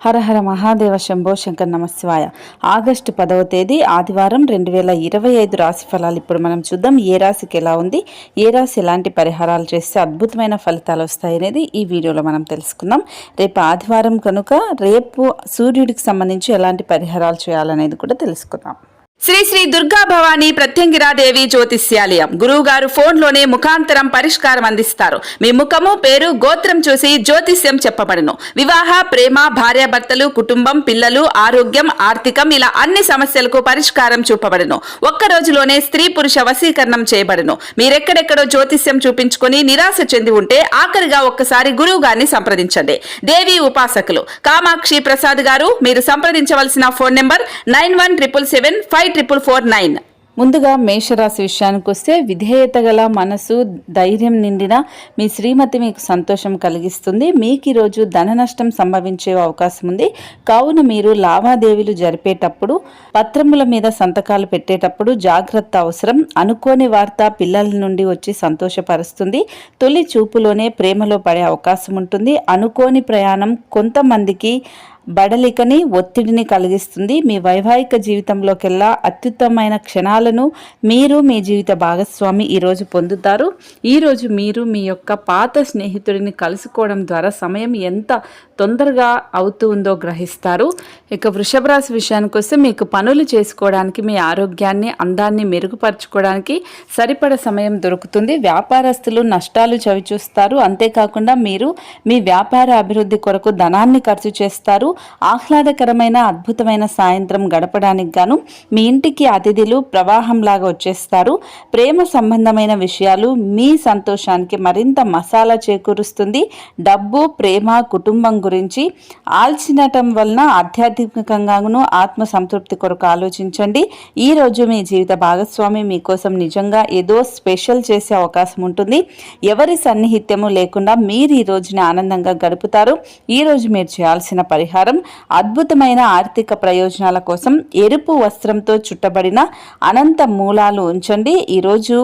హర హర మహాదేవ శంభో శంకర్ నమశివాయ. ఆగస్టు 10వ తేదీ ఆదివారం 2025 రాశి ఫలాలు ఇప్పుడు మనం చూద్దాం. ఏ రాశికి ఎలా ఉంది, ఏ రాశి ఎలాంటి పరిహారాలు చేస్తే అద్భుతమైన ఫలితాలు వస్తాయనేది ఈ వీడియోలో మనం తెలుసుకుందాం. రేపు ఆదివారం కనుక రేపు సూర్యుడికి సంబంధించి ఎలాంటి పరిహారాలు చేయాలనేది కూడా తెలుసుకుందాం. శ్రీ శ్రీ దుర్గా భవానీ ప్రత్యంగిరాదేవి జ్యోతిష్యాలయం గురువు గారు ఫోన్లోనే ముఖాంతరం పరిష్కారం అందిస్తారు. మీ ముఖము, పేరు, గోత్రం చూసి జ్యోతిష్యం చెప్పబడును. వివాహ, ప్రేమ, భార్యాభర్తలు, కుటుంబం, పిల్లలు, ఆరోగ్యం, ఆర్థికం ఇలా అన్ని సమస్యలకు పరిష్కారం చూపబడును. ఒక్క రోజులోనే స్త్రీ పురుష వశీకరణం చేయబడును. మీరెక్కడెక్కడో జ్యోతిష్యం చూపించుకొని నిరాశ చెంది ఉంటే ఆఖరిగా ఒక్కసారి గురువు గారిని సంప్రదించండి. దేవి ఉపాసకులు కామాక్షి ప్రసాద్ గారు. మీరు సంప్రదించవలసిన ఫోన్ నెంబర్ 9177754449. ముందుగా మేషరాశి విషయానికి వస్తే, విధేయత గల మనసు, ధైర్యం నిండిన మీ శ్రీమతి మీకు సంతోషం కలిగిస్తుంది. మీకు ఈరోజు ధన నష్టం సంభవించే అవకాశం ఉంది. కావున మీరు లావాదేవీలు జరిపేటప్పుడు, పత్రముల మీద సంతకాలు పెట్టేటప్పుడు జాగ్రత్త అవసరం. అనుకోని వార్త పిల్లల నుండి వచ్చి సంతోషపరుస్తుంది. తొలి చూపులోనే ప్రేమలో పడే అవకాశం ఉంటుంది. అనుకోని ప్రయాణం కొంతమందికి బడలికని, ఒత్తిడిని కలిగిస్తుంది. మీ వైవాహిక జీవితంలోకెల్లా అత్యుత్తమైన క్షణాలను మీరు మీ జీవిత భాగస్వామి ఈరోజు పొందుతారు. ఈరోజు మీరు మీ యొక్క పాత స్నేహితుడిని కలుసుకోవడం ద్వారా సమయం ఎంత తొందరగా అవుతూ ఉందో గ్రహిస్తారు. ఇక వృషభ రాశి విషయానికి వస్తే, మీకు పనులు చేసుకోవడానికి, మీ ఆరోగ్యాన్ని, అందాన్ని మెరుగుపరచుకోవడానికి సరిపడ సమయం దొరుకుతుంది. వ్యాపారస్తులు నష్టాలు చవిచూస్తారు. అంతేకాకుండా మీరు మీ వ్యాపార అభివృద్ధి కొరకు ధనాన్ని ఖర్చు చేస్తారు. ఆహ్లాదకరమైన అద్భుతమైన సాయంత్రం గడపడానికి గాను మీ ఇంటికి అతిథులు ప్రవాహంలాగా వచ్చేస్తారు. ప్రేమ సంబంధమైన విషయాలు మీ సంతోషానికి మరింత మసాలా చేకూరుస్తుంది. డబ్బు, ప్రేమ, కుటుంబం గురించి ఆల్చినటం వలన ఆధ్యాత్మికంగాను ఆత్మ సంతృప్తి కొరకు ఆలోచించండి. ఈ రోజు మీ జీవిత భాగస్వామి మీకోసం నిజంగా ఏదో స్పెషల్ చేసే అవకాశం ఉంటుంది. ఎవరి సన్నిహిత్యము లేకుండా మీరు ఈ రోజుని ఆనందంగా గడుపుతారు. ఈ రోజు మీరు చేయాల్సిన పరిహారం, అద్భుతమైన ఆర్థిక ప్రయోజనాల కోసం ఎరుపు వస్త్రంతో చుట్టబడిన అనంత మూలాలు ఉంచండి. ఈరోజు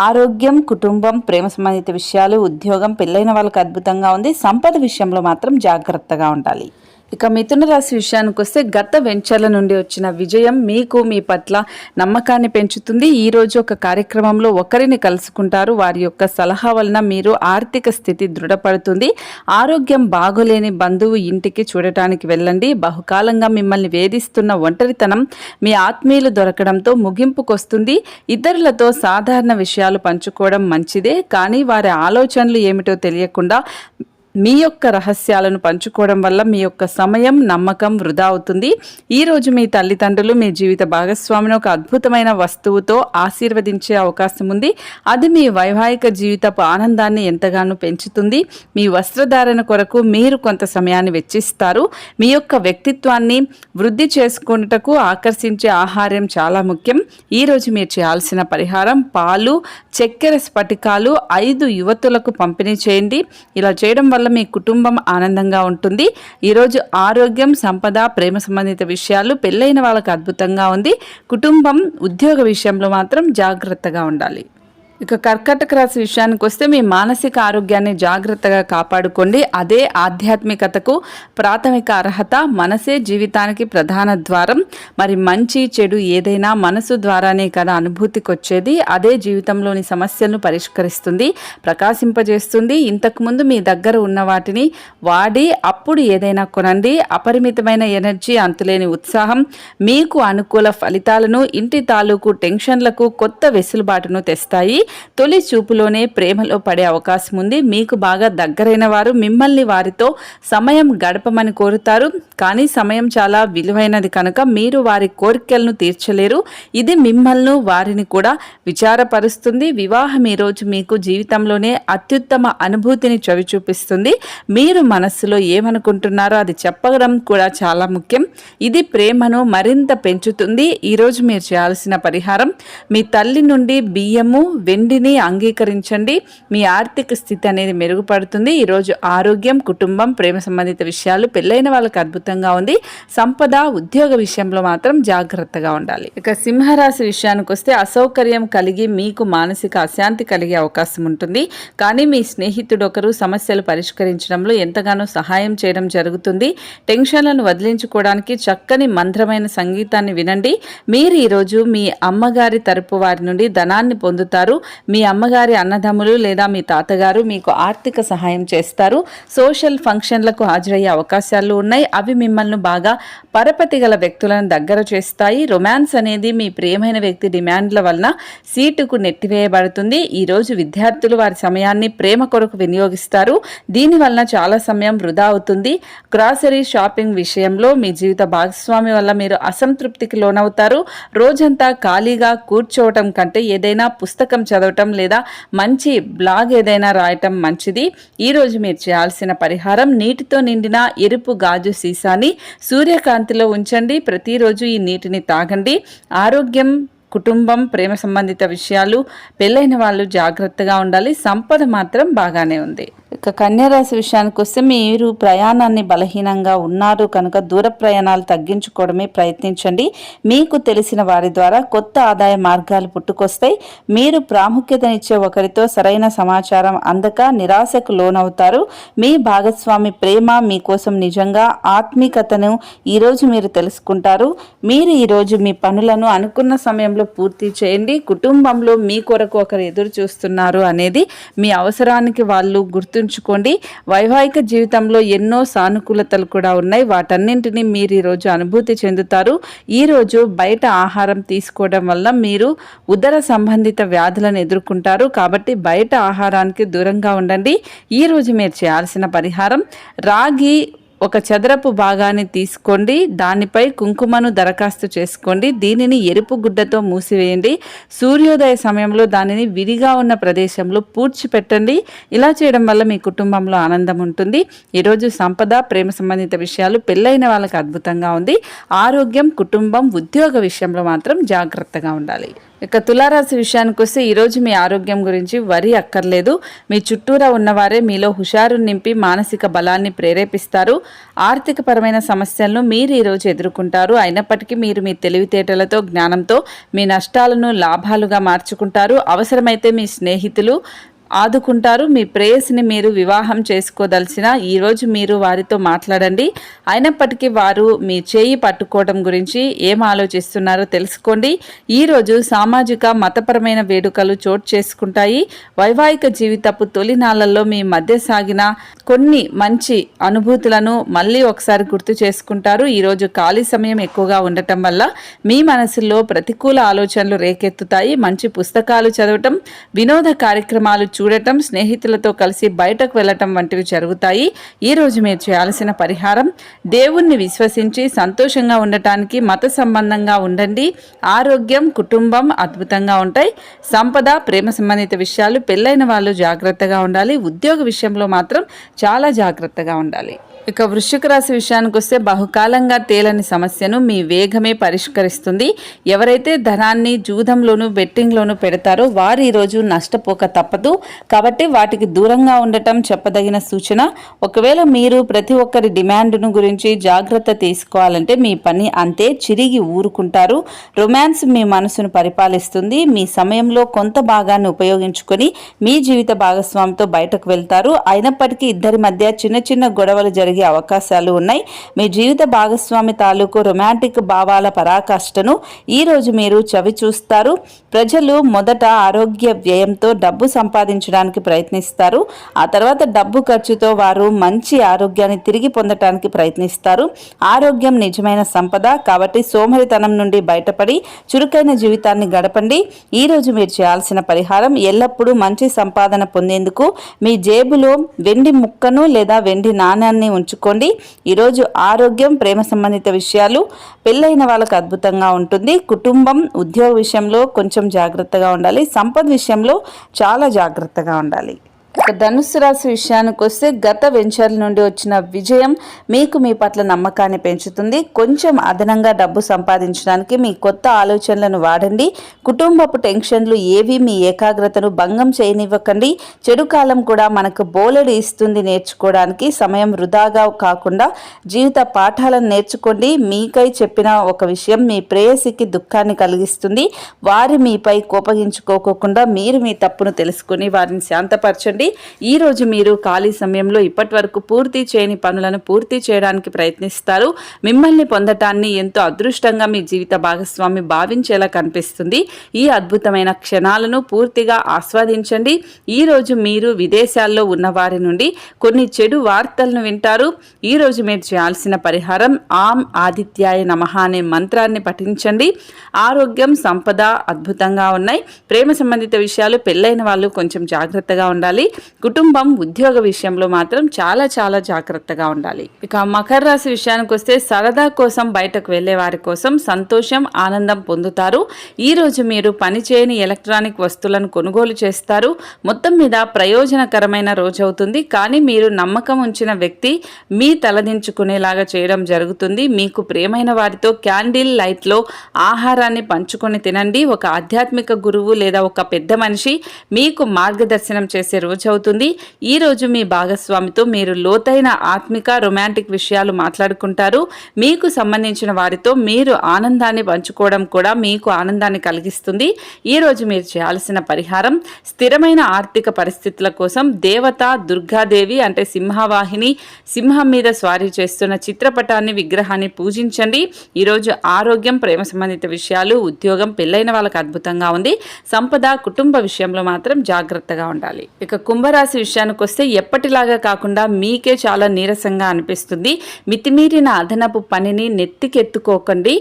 ఆరోగ్యం, కుటుంబం, ప్రేమ సంబంధిత విషయాలు, ఉద్యోగం, పెళ్ళైన వాళ్ళకి అద్భుతంగా ఉంది. సంపద విషయంలో మాత్రం జాగ్రత్తగా ఉండాలి. ఇక మిథున రాశి విషయానికి వస్తే, గత వెంచర్ల నుండి వచ్చిన విజయం మీకు మీ పట్ల నమ్మకాన్ని పెంచుతుంది. ఈరోజు ఒక కార్యక్రమంలో ఒకరిని కలుసుకుంటారు. వారి యొక్క సలహా వలన మీరు ఆర్థిక స్థితి దృఢపడుతుంది. ఆరోగ్యం బాగోలేని బంధువు ఇంటికి చూడటానికి వెళ్ళండి. బహుకాలంగా మిమ్మల్ని వేధిస్తున్న ఒంటరితనం మీ ఆత్మీయులు దొరకడంతో ముగింపుకొస్తుంది. ఇతరులతో సాధారణ విషయాలు పంచుకోవడం మంచిదే, కానీ వారి ఆలోచనలు ఏమిటో తెలియకుండా మీ యొక్క రహస్యాలను పంచుకోవడం వల్ల మీ యొక్క సమయం, నమ్మకం వృధా అవుతుంది. ఈరోజు మీ తల్లిదండ్రులు మీ జీవిత భాగస్వామిని ఒక అద్భుతమైన వస్తువుతో ఆశీర్వదించే అవకాశం ఉంది. అది మీ వైవాహిక జీవితపు ఆనందాన్ని ఎంతగానో పెంచుతుంది. మీ వస్త్రధారణ కొరకు మీరు కొంత సమయాన్ని వెచ్చిస్తారు. మీ యొక్క వ్యక్తిత్వాన్ని వృద్ధి చేసుకున్నటకు ఆకర్షించే ఆహారం చాలా ముఖ్యం. ఈరోజు మీరు చేయాల్సిన పరిహారం, పాలు, చక్కెర స్ఫటికాలు 5 యువతులకు పంపిణీ చేయండి. ఇలా చేయడం వల్ల మీ కుటుంబం ఆనందంగా ఉంటుంది. ఈరోజు ఆరోగ్యం, సంపద, ప్రేమ సంబంధిత విషయాలు, పెళ్ళైన వాళ్ళకి అద్భుతంగా ఉంది. కుటుంబం, ఉద్యోగ విషయంలో మాత్రం జాగ్రత్తగా ఉండాలి. ఇక కర్కాటక రాశి విషయానికి వస్తే, మీ మానసిక ఆరోగ్యాన్ని జాగ్రత్తగా కాపాడుకోండి. అదే ఆధ్యాత్మికతకు ప్రాథమిక అర్హత. మనసే జీవితానికి ప్రధాన ద్వారం. మరి మంచి చెడు ఏదైనా మనసు ద్వారానే కదా అనుభూతికి వచ్చేది. అదే జీవితంలోని సమస్యలను పరిష్కరిస్తుంది, ప్రకాశింపజేస్తుంది. ఇంతకుముందు మీ దగ్గర ఉన్న వాటిని వాడి అప్పుడు ఏదైనా కొనండి. అపరిమితమైన ఎనర్జీ, అంతులేని ఉత్సాహం మీకు అనుకూల ఫలితాలను, ఇంటి తాలూకు టెన్షన్లకు కొత్త వెసులుబాటును తెస్తాయి. తొలి చూపులోనే ప్రేమలో పడే అవకాశం ఉంది. మీకు బాగా దగ్గరైన వారు మిమ్మల్ని వారితో సమయం గడపమని కోరుతారు. కానీ సమయం చాలా విలువైనది కనుక మీరు వారి కోరికలను తీర్చలేరు. ఇది మిమ్మల్ని, వారిని కూడా విచారపరుస్తుంది. వివాహం ఈరోజు మీకు జీవితంలోనే అత్యుత్తమ అనుభూతిని చవిచూపిస్తుంది. మీరు మనస్సులో ఏమనుకుంటున్నారో అది చెప్పడం కూడా చాలా ముఖ్యం. ఇది ప్రేమను మరింత పెంచుతుంది. ఈరోజు మీరు చేయాల్సిన పరిహారం, మీ తల్లి నుండి బియ్యము, వెండిని అంగీకరించండి. మీ ఆర్థిక స్థితి అనేది మెరుగుపడుతుంది. ఈరోజు ఆరోగ్యం, కుటుంబం, ప్రేమ సంబంధిత విషయాలు, పెళ్ళైన వాళ్ళకి అద్భుతం అద్భుతంగా ఉంది. సంపద, ఉద్యోగ విషయంలో మాత్రం జాగ్రత్తగా ఉండాలి. ఇక సింహరాశి విషయానికి వస్తే అసౌకర్యం కలిగి మీకు మానసిక అశాంతి కలిగే అవకాశం ఉంటుంది. కానీ మీ స్నేహితుడు ఒకరు సమస్యలు పరిష్కరించడంలో ఎంతగానో సహాయం చేయడం జరుగుతుంది. టెన్షన్లను వదిలించుకోవడానికి చక్కని మంత్రమైన సంగీతాన్ని వినండి. మీరు ఈరోజు మీ అమ్మగారి తరపు వారి నుండి ధనాన్ని పొందుతారు. మీ అమ్మగారి అన్నదమ్ములు లేదా మీ తాతగారు మీకు ఆర్థిక సహాయం చేస్తారు. సోషల్ ఫంక్షన్లకు హాజరయ్యే అవకాశాలు ఉన్నాయి. అవి మిమ్మల్ని బాగా పరపతి గల వ్యక్తులను దగ్గర చేస్తాయి. రొమాన్స్ అనేది మీ ప్రియమైన వ్యక్తి డిమాండ్ల వలన సీటుకు నెట్టివేయబడుతుంది. ఈరోజు విద్యార్థులు వారి సమయాన్ని ప్రేమ కొరకు వినియోగిస్తారు. దీని వలన చాలా సమయం వృధా అవుతుంది. గ్రాసరీ షాపింగ్ విషయంలో మీ జీవిత భాగస్వామి వల్ల మీరు అసంతృప్తికి లోనవుతారు. రోజంతా ఖాళీగా కూర్చోవటం కంటే ఏదైనా పుస్తకం చదవటం లేదా మంచి బ్లాగ్ ఏదైనా రాయటం మంచిది. ఈరోజు మీరు చేయాల్సిన పరిహారం నీటితో నిండిన ఎరుపు గాజు సీసాని సూర్యకాంతిలో ఉంచండి. ప్రతిరోజు ఈ నీటిని తాగండి. ఆరోగ్యం, కుటుంబం, ప్రేమ సంబంధిత విషయాలు, పెళ్ళైన వాళ్ళు జాగ్రత్తగా ఉండాలి. సంపద మాత్రం బాగానే ఉంది. ఇక కన్యారాశి విషయానికి వస్తే మీరు ప్రయాణాన్ని బలహీనంగా ఉన్నారు కనుక దూర ప్రయాణాలు తగ్గించుకోవడమే ప్రయత్నించండి. మీకు తెలిసిన వారి ద్వారా కొత్త ఆదాయ మార్గాలు పుట్టుకొస్తాయి. మీరు ప్రాముఖ్యతనిచ్చే ఒకరితో సరైన సమాచారం అందక నిరాశకు లోనవుతారు. మీ భాగస్వామి ప్రేమ మీకోసం నిజంగా ఆత్మీకతను ఈరోజు మీరు తెలుసుకుంటారు. మీరు ఈరోజు మీ పనులను అనుకున్న సమయంలో పూర్తి చేయండి. కుటుంబంలో మీ కొరకు ఒకరు ఎదురు చూస్తున్నారు అనేది మీ అవసరానికి వాళ్ళు గుర్తుంచుకోండి. వైవాహిక జీవితంలో ఎన్నో సానుకూలతలు కూడా ఉన్నాయి. వాటన్నింటినీ మీరు ఈరోజు అనుభూతి చెందుతారు. ఈరోజు బయట ఆహారం తీసుకోవడం వల్ల మీరు ఉదర సంబంధిత వ్యాధులను ఎదుర్కొంటారు. కాబట్టి బయట ఆహారానికి దూరంగా ఉండండి. ఈరోజు మీరు చేయాల్సిన పరిహారం రాగి ఒక చదరపు భాగాన్ని తీసుకోండి. దానిపై కుంకుమను దరఖాస్తు చేసుకోండి. దీనిని ఎరుపు గుడ్డతో మూసివేయండి. సూర్యోదయ సమయంలో దానిని విడిగా ఉన్న ప్రదేశంలో పూడ్చిపెట్టండి. ఇలా చేయడం వల్ల మీ కుటుంబంలో ఆనందం ఉంటుంది. ఈరోజు సంపద, ప్రేమ సంబంధిత విషయాలు, పెళ్ళైన వాళ్ళకి అద్భుతంగా ఉంది. ఆరోగ్యం, కుటుంబం, ఉద్యోగ విషయంలో మాత్రం జాగ్రత్తగా ఉండాలి. ఇక తులారాశి విషయానికి వస్తే ఈరోజు మీ ఆరోగ్యం గురించి వరి అక్కర్లేదు. మీ చుట్టూరా ఉన్నవారే మీలో హుషారు నింపి మానసిక బలాన్ని ప్రేరేపిస్తారు. ఆర్థికపరమైన సమస్యలను మీరు ఈరోజు ఎదుర్కొంటారు. అయినప్పటికీ మీరు మీ తెలివితేటలతో, జ్ఞానంతో మీ నష్టాలను లాభాలుగా మార్చుకుంటారు. అవసరమైతే మీ స్నేహితులు ఆదుకుంటారు. మీ ప్రేయస్ని మీరు వివాహం చేసుకోదలిచిన ఈరోజు మీరు వారితో మాట్లాడండి. అయినప్పటికీ వారు మీ చేయి పట్టుకోవడం గురించి ఏం ఆలోచిస్తున్నారో తెలుసుకోండి. ఈరోజు సామాజిక, మతపరమైన వేడుకలు చోటు చేసుకుంటాయి. వైవాహిక జీవితపు తొలి నాళ్లలో మీ మధ్య సాగిన కొన్ని మంచి అనుభూతులను మళ్ళీ ఒకసారి గుర్తు చేసుకుంటారు. ఈరోజు ఖాళీ సమయం ఎక్కువగా ఉండటం వల్ల మీ మనసులో ప్రతికూల ఆలోచనలు రేకెత్తుతాయి. మంచి పుస్తకాలు చదవటం, వినోద కార్యక్రమాలు చూడటం, స్నేహితులతో కలిసి బయటకు వెళ్ళటం వంటివి జరుగుతాయి. ఈరోజు మీరు చేయాల్సిన పరిహారం దేవుణ్ణి విశ్వసించి సంతోషంగా ఉండటానికి మత సంబంధంగా ఉండండి. ఆరోగ్యం, కుటుంబం అద్భుతంగా ఉంటాయి. సంపద, ప్రేమ సంబంధిత విషయాలు, పెళ్ళైన వాళ్ళు జాగ్రత్తగా ఉండాలి. ఉద్యోగ విషయంలో మాత్రం చాలా జాగ్రత్తగా ఉండాలి. ఇక వృశ్చిక రాశి విషయానికి వస్తే బహుకాలంగా తేలని సమస్యను మీ వేగమే పరిష్కరిస్తుంది. ఎవరైతే ధనాన్ని జూదంలోను, బెట్టింగ్లోను పెడతారో వారు ఈరోజు నష్టపోక తప్పదు. కాబట్టి వాటికి దూరంగా ఉండటం చెప్పదగిన సూచన. ఒకవేళ మీరు ప్రతి ఒక్కరి డిమాండ్ను గురించి జాగ్రత్త తీసుకోవాలంటే మీ పని అంతే, చిరిగి ఊరుకుంటారు. రొమాన్స్ మీ మనసును పరిపాలిస్తుంది. మీ సమయంలో కొంత భాగాన్ని ఉపయోగించుకొని మీ జీవిత భాగస్వామితో బయటకు వెళ్తారు. అయినప్పటికీ ఇద్దరి మధ్య చిన్న చిన్న గొడవలు జరిగే అవకాశాలు ఉన్నాయి. మీ జీవిత భాగస్వామి తాలూకు రొమాంటిక్ భావాల పరాకాష్ఠను ఈరోజు మీరు చవి చూస్తారు. ప్రజలు మొదట ఆరోగ్య వ్యయంతో డబ్బు సంపాదించడానికి ప్రయత్నిస్తారు. ఆ తర్వాత డబ్బు ఖర్చుతో వారు మంచి ఆరోగ్యాన్ని తిరిగి పొందటానికి ప్రయత్నిస్తారు. ఆరోగ్యం నిజమైన సంపద. కాబట్టి సోమరితనం నుండి బయటపడి చురుకైన జీవితాన్ని గడపండి. ఈరోజు మీరు చేయాల్సిన పరిహారం ఎల్లప్పుడూ మంచి సంపాదన పొందేందుకు మీ జేబులో వెండి ముక్కను లేదా వెండి నాణ్యాన్ని ఉంచుకోండి. ఈరోజు ఆరోగ్యం, ప్రేమ సంబంధిత విషయాలు, పెళ్ళైన వాళ్ళకు అద్భుతంగా ఉంటుంది. కుటుంబం, ఉద్యోగ విషయంలో కొంచెం జాగ్రత్తగా ఉండాలి. సంపద విషయంలో చాలా జాగ్రత్తగా ఉండాలి. ఇక ధనుస్సు రాశి విషయానికి వస్తే గత వెంచర్ల నుండి వచ్చిన విజయం మీకు మీ పట్ల నమ్మకాన్ని పెంచుతుంది. కొంచెం అదనంగా డబ్బు సంపాదించడానికి మీ కొత్త ఆలోచనలను వాడండి. కుటుంబపు టెన్షన్లు ఏవి మీ ఏకాగ్రతను భంగం చేయనివ్వకండి. చెడు కాలం కూడా మనకు బోలెడు ఇస్తుంది. నేర్చుకోవడానికి సమయం వృధాగా కాకుండా జీవిత పాఠాలను నేర్చుకోండి. మీకై చెప్పిన ఒక విషయం మీ ప్రేయసికి దుఃఖాన్ని కలిగిస్తుంది. వారి మీపై కోపగించుకోకుండా మీరు మీ తప్పును తెలుసుకుని వారిని శాంతపరచండి. ఈరోజు మీరు ఖాళీ సమయంలో ఇప్పటి వరకు పూర్తి చేయని పనులను పూర్తి చేయడానికి ప్రయత్నిస్తారు. మిమ్మల్ని పొందటాన్ని ఎంతో అదృష్టంగా మీ జీవిత భాగస్వామి భావించేలా కనిపిస్తుంది. ఈ అద్భుతమైన క్షణాలను పూర్తిగా ఆస్వాదించండి. ఈరోజు మీరు విదేశాల్లో ఉన్న వారి నుండి కొన్ని చెడు వార్తలను వింటారు. ఈరోజు మీరు చేయాల్సిన పరిహారం ఆం ఆదిత్యాయ నమః అనే మంత్రాన్ని పఠించండి. ఆరోగ్యం, సంపద అద్భుతంగా ఉన్నాయి. ప్రేమ సంబంధిత విషయాలు పెళ్ళైన వాళ్ళు కొంచెం జాగ్రత్తగా ఉండాలి. కుటుంబం, ఉద్యోగ విషయంలో మాత్రం చాలా చాలా జాగ్రత్తగా ఉండాలి. ఇక మకర రాశి విషయానికి వస్తే సరదా కోసం బయటకు వెళ్లే వారి కోసం సంతోషం, ఆనందం పొందుతారు. ఈ రోజు మీరు పనిచేయని ఎలక్ట్రానిక్ వస్తువులను కొనుగోలు చేస్తారు. మొత్తం మీద ప్రయోజనకరమైన రోజు అవుతుంది. కానీ మీరు నమ్మకం ఉంచిన వ్యక్తి మీ తలదించుకునేలాగా చేయడం జరుగుతుంది. మీకు ప్రియమైన వారితో క్యాండిల్ లైట్లో ఆహారాన్ని పంచుకొని తినండి. ఒక ఆధ్యాత్మిక గురువు లేదా ఒక పెద్ద మనిషి మీకు మార్గదర్శనం చేసే రోజు అవుతుంది. ఈ రోజు మీ భాగస్వామితో మీరు లోతైన ఆత్మిక, రొమాంటిక్ విషయాలు మాట్లాడుకుంటారు. మీకు సంబంధించిన వారితో మీరు ఆనందాన్ని పంచుకోవడం కూడా మీకు ఆనందాన్ని కలిగిస్తుంది. ఈ రోజు మీరు చేయాల్సిన పరిహారం స్థిరమైన ఆర్థిక పరిస్థితుల కోసం దేవత దుర్గాదేవి అంటే సింహవాహిని, సింహం మీద స్వారీ చేస్తున్న చిత్రపటాన్ని, విగ్రహాన్ని పూజించండి. ఈరోజు ఆరోగ్యం, ప్రేమ సంబంధిత విషయాలు, ఉద్యోగం, పెళ్ళైన వాళ్ళకి అద్భుతంగా ఉంది. సంపద, కుటుంబ విషయంలో మాత్రం జాగ్రత్తగా ఉండాలి. ఇక కుంభరాశి విషయానికి వస్తే ఎప్పటిలాగా కాకుండా మీకే చాలా నీరసంగా అనిపిస్తుంది. మితిమీరిన అదనపు పనిని నెత్తికెత్తుకోకండి.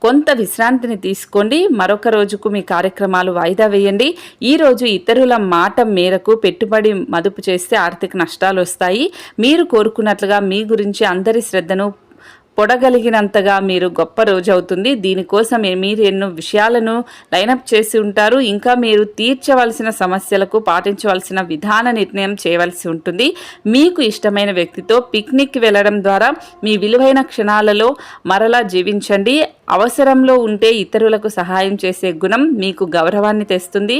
కొంత విశ్రాంతిని తీసుకోండి. మరొక రోజుకు మీ కార్యక్రమాలు వాయిదా వేయండి. ఈ రోజు ఇతరుల మాట మేరకు పెట్టుబడి మదుపు చేస్తే ఆర్థిక నష్టాలు వస్తాయి. మీరు కోరుకున్నట్లుగా మీ గురించి అందరి శ్రద్ధను పొడగలిగినంతగా మీరు గొప్ప రోజు అవుతుంది. దీనికోసం మీరు ఎన్నో విషయాలను లైనప్ చేసి ఉంటారు. ఇంకా మీరు తీర్చవలసిన సమస్యలకు పాటించవలసిన విధాన నిర్ణయం చేయవలసి ఉంటుంది. మీకు ఇష్టమైన వ్యక్తితో పిక్నిక్ వెళ్ళడం ద్వారా మీ విలువైన క్షణాలలో మరలా జీవించండి. అవసరంలో ఉంటే ఇతరులకు సహాయం చేసే గుణం మీకు గౌరవాన్ని తెస్తుంది.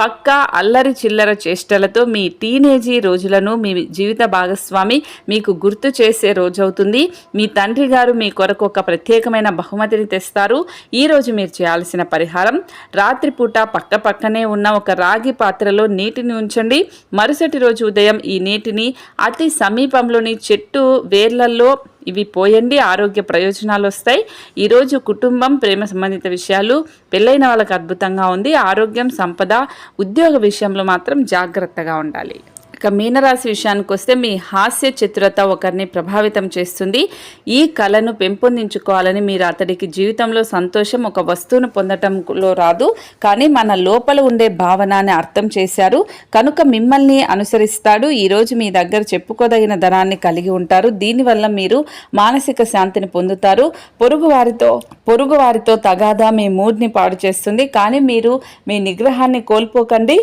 పక్కా అల్లరి చిల్లర చేష్టలతో మీ టీనేజీ రోజులను మీ జీవిత భాగస్వామి మీకు గుర్తు చేసే రోజవుతుంది. మీ తండ్రి గారు మీ కొరకు ఒక ప్రత్యేకమైన బహుమతిని తెస్తారు. ఈ రోజు మీరు చేయాల్సిన పరిహారం రాత్రిపూట పక్కనే ఉన్న ఒక రాగి పాత్రలో నీటిని ఉంచండి. మరుసటి రోజు ఉదయం ఈ నీటిని అతి సమీపంలోని చెట్టు వేర్లలో ఇవి పోయండి. ఆరోగ్య ప్రయోజనాలు వస్తాయి. ఈరోజు కుటుంబం, ప్రేమ సంబంధిత విషయాలు, పెళ్ళైన వాళ్ళకి అద్భుతంగా ఉంది. ఆరోగ్యం, సంపద, ఉద్యోగ విషయంలో మాత్రం జాగ్రత్తగా ఉండాలి. ఇక మీనరాశి విషయానికి వస్తే మీ హాస్య చతురత ఒకరిని ప్రభావితం చేస్తుంది. ఈ కళను పెంపొందించుకోవాలని మీరు అతడికి జీవితంలో సంతోషం ఒక వస్తువును పొందటంలో రాదు, కానీ మన లోపల ఉండే భావనాన్ని అర్థం చేశారు కనుక మిమ్మల్ని అనుసరిస్తాడు. ఈరోజు మీ దగ్గర చెప్పుకోదగిన ధనాన్ని కలిగి ఉంటారు. దీనివల్ల మీరు మానసిక శాంతిని పొందుతారు. పొరుగువారితో తగాదా మీ మూడ్ని పాడు చేస్తుంది, కానీ మీరు మీ నిగ్రహాన్ని కోల్పోకండి.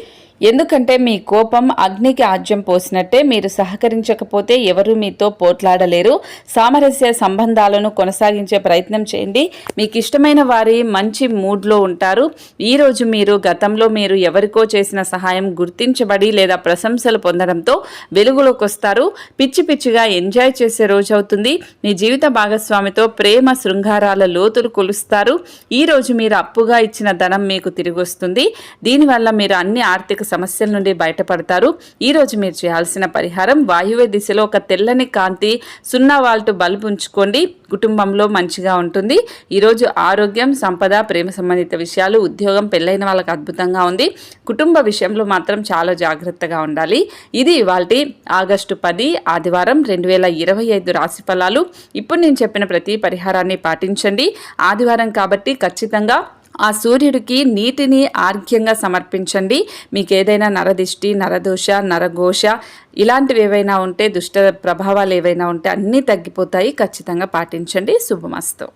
ఎందుకంటే మీ కోపం అగ్నికి ఆజ్యం పోసినట్టే. మీరు సహకరించకపోతే ఎవరు మీతో పోట్లాడలేరు. సామరస్య సంబంధాలను కొనసాగించే ప్రయత్నం చేయండి. మీకు ఇష్టమైన వారి మంచి మూడ్లో ఉంటారు. ఈరోజు మీరు గతంలో మీరు ఎవరికో చేసిన సహాయం గుర్తించబడి లేదా ప్రశంసలు పొందడంతో వెలుగులోకి వస్తారు. పిచ్చిగా ఎంజాయ్ చేసే రోజు అవుతుంది. మీ జీవిత భాగస్వామితో ప్రేమ శృంగారాల లోతులు కొలుస్తారు. ఈరోజు మీరు అప్పుగా ఇచ్చిన ధనం మీకు తిరిగి వస్తుంది. దీనివల్ల మీరు అన్ని ఆర్థిక సమస్యల నుండి బయటపడతారు. ఈ రోజు మీరు చేయాల్సిన పరిహారం వాయువ్య దిశలో ఒక తెల్లని కాంతి 0 వాల్ట్ బల్బ్ ఉంచుకోండి. కుటుంబంలో మంచిగా ఉంటుంది. ఈరోజు ఆరోగ్యం, సంపద, ప్రేమ సంబంధిత విషయాలు, ఉద్యోగం, పెళ్ళైన వాళ్ళకి అద్భుతంగా ఉంది. కుటుంబ విషయంలో మాత్రం చాలా జాగ్రత్తగా ఉండాలి. ఇది ఇవాల్టి ఆగస్టు 10 ఆదివారం 2025 రాశి ఫలాలు. ఇప్పుడు నేను చెప్పిన ప్రతి పరిహారాన్ని పాటించండి. ఆదివారం కాబట్టి ఖచ్చితంగా ఆ సూర్యుడికి నీటిని ఆర్ఘ్యంగా సమర్పించండి. మీకు ఏదైనా నరదిష్టి, నరదోష, నరఘోష ఇలాంటివి ఏవైనా ఉంటే, దుష్ట ప్రభావాలు ఏవైనా ఉంటే అన్నీ తగ్గిపోతాయి. ఖచ్చితంగా పాటించండి. శుభమస్తు.